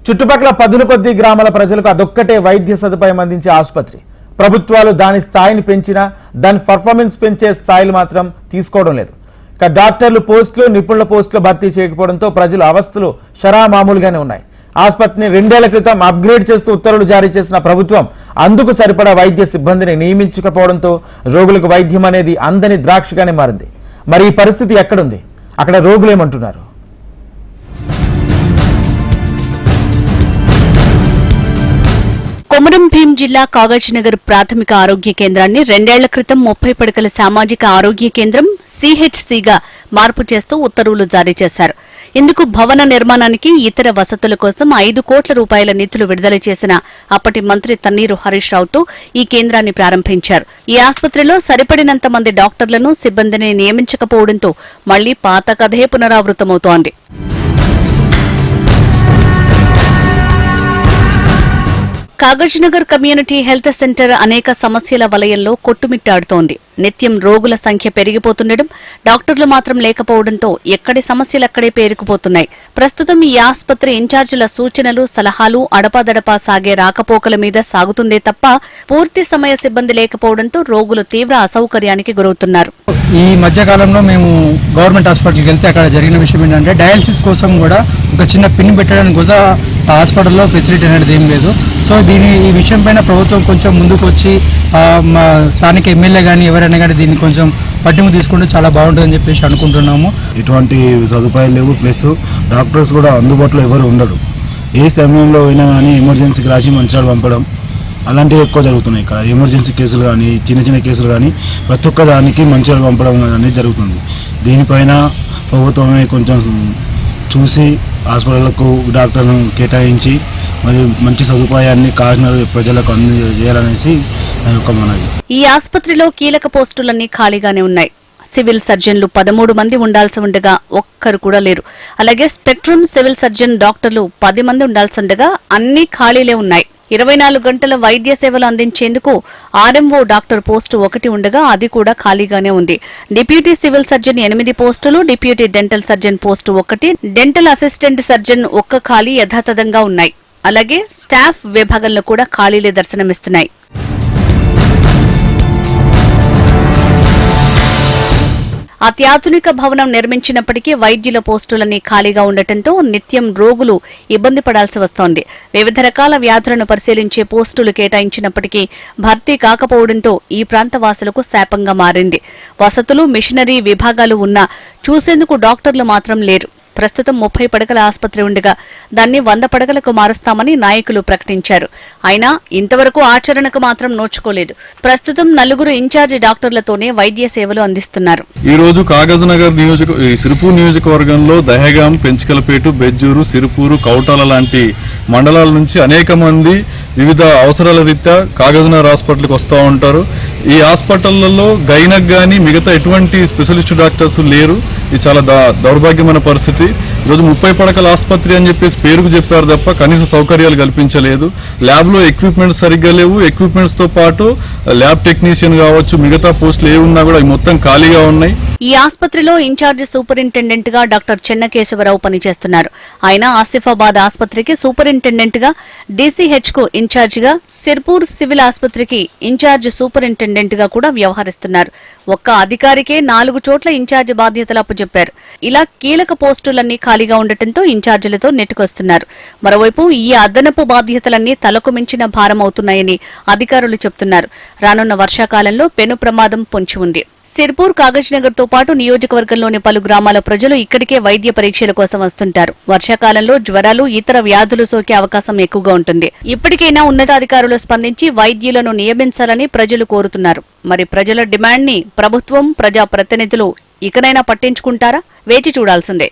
చుట్టుపక్కల పదుల కొద్ది గ్రామాల ప్రజలకు అదొక్కటే వైద్య సదుపాయం అందించే ఆసుపత్రి. ప్రభుత్వాలు దాని స్థాయిని పెంచినా దాని పర్ఫార్మెన్స్ పెంచే స్థాయిలు మాత్రం తీసుకోవడం లేదు. ఇక డాక్టర్లు పోస్టులు, నిపుణుల పోస్టులు భర్తీ చేయకపోవడంతో ప్రజల అవస్థలు మామూలుగానే ఉన్నాయి. ఆసుపత్రిని 2 ఏళ్ల క్రితం అప్గ్రేడ్ చేస్తూ ఉత్తర్వులు జారీ చేసిన ప్రభుత్వం అందుకు సరిపడా వైద్య సిబ్బందిని నియమించకపోవడంతో రోగులకు వైద్యం అనేది అందని ద్రాక్షగానే మారింది. మరి ఈ పరిస్థితి ఎక్కడుంది? అక్కడ రోగులేమంటున్నారు? కొమరం భీం జిల్లా కాగజ్నగర్ ప్రాథమిక ఆరోగ్య కేంద్రాన్ని 2 ఏళ్ల క్రితం 30 పడకల సామాజిక ఆరోగ్య కేంద్రం సిహెచ్సిగా మార్పు చేస్తూ ఉత్తర్వులు జారీ చేశారు. ఇందుకు భవన నిర్మాణానికి, ఇతర వసతుల కోసం 5 కోట్ల రూపాయల నిధులు విడుదల చేసిన అప్పటి మంత్రి తన్నీరు హరీష్ రావుతో ఈ కేంద్రాన్ని ప్రారంభించారు. ఈ ఆసుపత్రిలో సరిపడినంత మంది డాక్టర్లను, సిబ్బందిని నియమించకపోవడంతో మళ్లీ పాత కథే పునరావృతమవుతోంది. కాగజ్నగర్ కమ్యూనిటీ హెల్త్ సెంటర్ అనేక సమస్యల వలయంలో కొట్టుమిట్టాడుతోంది. నిత్యం రోగుల సంఖ్య పెరిగిపోతుండడం, డాక్టర్లు మాత్రం లేకపోవడంతో ఎక్కడి సమస్యలక్కడే పేరుకుపోతున్నాయి. ప్రస్తుతం ఈ ఆసుపత్రి ఇన్ఛార్జీల సూచనలు, సలహాలు అడపాదడపా సాగే రాకపోకల మీద సాగుతుందే తప్ప పూర్తి సమయ సిబ్బంది లేకపోవడంతో రోగులు తీవ్ర అసౌకర్యానికి గురవుతున్నారు. ఈ మధ్యకాలంలో మేము గవర్నమెంట్ హాస్పిటల్కి వెళ్తే అక్కడ జరిగిన విషయం ఏంటంటే డయాలసిస్ కోసం కూడా ఒక చిన్న పిన్ పెట్టడానికి కూడా హాస్పిటల్లో ఫెసిలిటీ అనేది ఏం లేదు. సో ఈ విషయం పైన ప్రభుత్వం కొంచెం ముందుకు వచ్చి స్థానిక ఎమ్మెల్యే కానీ ఎవరైనా కానీ దీన్ని కొంచెం పట్టింపు తీసుకుంటే చాలా బాగుంటుందని చెప్పేసి అనుకుంటున్నాము. ఇటువంటి సదుపాయాలు లేవు, ప్లస్ డాక్టర్స్ కూడా అందుబాటులో ఎవరు ఉండరు. ఏ సమయంలో అయినా కానీ ఎమర్జెన్సీకి రాసి మంచిగా పంపడం అలాంటివి ఎక్కువ జరుగుతున్నాయి. ఇక్కడ ఎమర్జెన్సీ కేసులు కానీ, చిన్న చిన్న కేసులు కానీ ప్రతి ఒక్క దానికి మంచిగా పంపడం అనేది జరుగుతుంది. దీనిపైన ప్రభుత్వమే కొంచెం చూసి హాస్పిటళ్లకు డాక్టర్ను కేటాయించి మరి మంచి సదుపాయాన్ని కాకినాడ ప్రజలకు అందజేయాలనేసి నా యొక్క మనవి. ఈ ఆసుపత్రిలో కీలక పోస్టులన్నీ ఖాళీగానే ఉన్నాయి. సివిల్ సర్జన్లు 13 మంది ఉండాల్సి ఉండగా ఒక్కరు కూడా లేరు. అలాగే స్పెక్ట్రమ్ సివిల్ సర్జన్ డాక్టర్లు 10 మంది ఉండాల్సి ఉండగా అన్ని ఖాళీలే ఉన్నాయి. 24 గంటల వైద్య సేవలు అందించేందుకు ఆర్ఎంఓ డాక్టర్ పోస్టు 1 ఉండగా అది కూడా ఖాళీగానే ఉంది. డిప్యూటీ సివిల్ సర్జన్ 8 పోస్టులు, deputy dental surgeon post 1, dental assistant surgeon 1 ఖాళీ యథాతథంగా ఉన్నాయి. అలాగే స్టాఫ్ విభాగంలో కూడా ఖాళీలే దర్శనమిస్తున్నాయి. అత్యాధునిక భవనం నిర్మించినప్పటికీ వైద్యుల పోస్టులన్నీ ఖాళీగా ఉండటంతో నిత్యం రోగులు ఇబ్బంది పడాల్సి వస్తోంది. వివిధ రకాల వ్యాధులను పరిశీలించే పోస్టులు కేటాయించినప్పటికీ భర్తీ కాకపోవడంతో ఈ ప్రాంత వాసులకు శాపంగా మారింది. వసతులు, మిషనరీ విభాగాలు ఉన్నా చూసేందుకు డాక్టర్లు మాత్రం లేరు. ప్రస్తుతం 30 పడకల ఆసుపత్రి ఉండగా దాన్ని 100 పడకలకు మారుస్తామని నాయకులు ప్రకటించారు. అయినా ఇంతవరకు ఆచరణకు మాత్రం నోచుకోలేదు. ప్రస్తుతం 4 ఇన్ఛార్జి డాక్టర్లతోనే వైద్య సేవలు అందిస్తున్నారు. ఈ రోజు కాగజ్నగర్ సిరుపూర్ నియోజకవర్గంలో దహేగాం, పెంచికలపేట, బెజ్జూరు, సిరుపూరు, కౌటాల లాంటి మండలాల నుంచి అనేక మంది వివిధ అవసరాల రీత్యా కాగజ్నగర్ హాస్పిటల్కి వస్తూ ఉంటారు. ఈ హాస్పిటళ్లలో గైనక్ కానీ మిగతా ఎటువంటి స్పెషలిస్ట్ డాక్టర్స్ లేరు. ఇది చాలా దౌర్భాగ్యమైన పరిస్థితి. ఈరోజు 30 పడకల ఆసుపత్రి అని చెప్పేసి పేరుకు చెప్పారు తప్ప కనీస సౌకర్యాలు కల్పించలేదు. ల్యాబ్లో ఎక్విప్మెంట్స్ సరిగ్గా లేవు. ఎక్విప్మెంట్స్ తో పాటు ల్యాబ్ టెక్నీషియన్ కావచ్చు, మిగతా పోస్టులు ఏ ఉన్నా కూడా మొత్తం ఖాళీగా ఉన్నాయి. ఈ ఆసుపత్రిలో ఇన్ఛార్జి సూపరింటెండెంట్ గా డాక్టర్ చెన్నకేశవరావు పనిచేస్తున్నారు. ఆయన ఆసిఫాబాద్ ఆసుపత్రికి సూపరింటెండెంట్ గా, డీసీహెచ్ కు ఇన్ఛార్జిగా, సిర్పూర్ సివిల్ ఆసుపత్రికి ఇన్ఛార్జి సూపరింటెండెంట్ గా కూడా వ్యవహరిస్తున్నారు. ఒక్క అధికారికే 4 చోట్ల ఇన్ఛార్జి బాధ్యతలు అప్పచెప్పారు. ఇలా కీలక పోస్టులన్నీ ఖాళీగా ఉండటంతో ఇన్ఛార్జీలతో నెట్టుకొస్తున్నారు. మరోవైపు ఈ అదనపు బాధ్యతలన్నీ తలకు మించిన భారం అవుతున్నాయని అధికారులు చెబుతున్నారు. రానున్న వర్షాకాలంలో పెను ప్రమాదం పొంచి ఉంది. సిర్పూర్, కాగజ్నగర్ తో పాటు నియోజకవర్గంలోని పలు గ్రామాల ప్రజలు ఇక్కడికే వైద్య పరీక్షల కోసం వస్తుంటారు. వర్షాకాలంలో జ్వరాలు, ఇతర వ్యాధులు సోకే అవకాశం ఎక్కువగా ఉంటుంది. ఇప్పటికైనా ఉన్నతాధికారులు స్పందించి వైద్యులను నియమించాలని ప్రజలు కోరుతున్నారు. మరి ప్రజల డిమాండ్ ని ప్రభుత్వం, ప్రజాప్రతినిధులు ఇకనైనా పట్టించుకుంటారా? వేచి చూడాల్సిందే.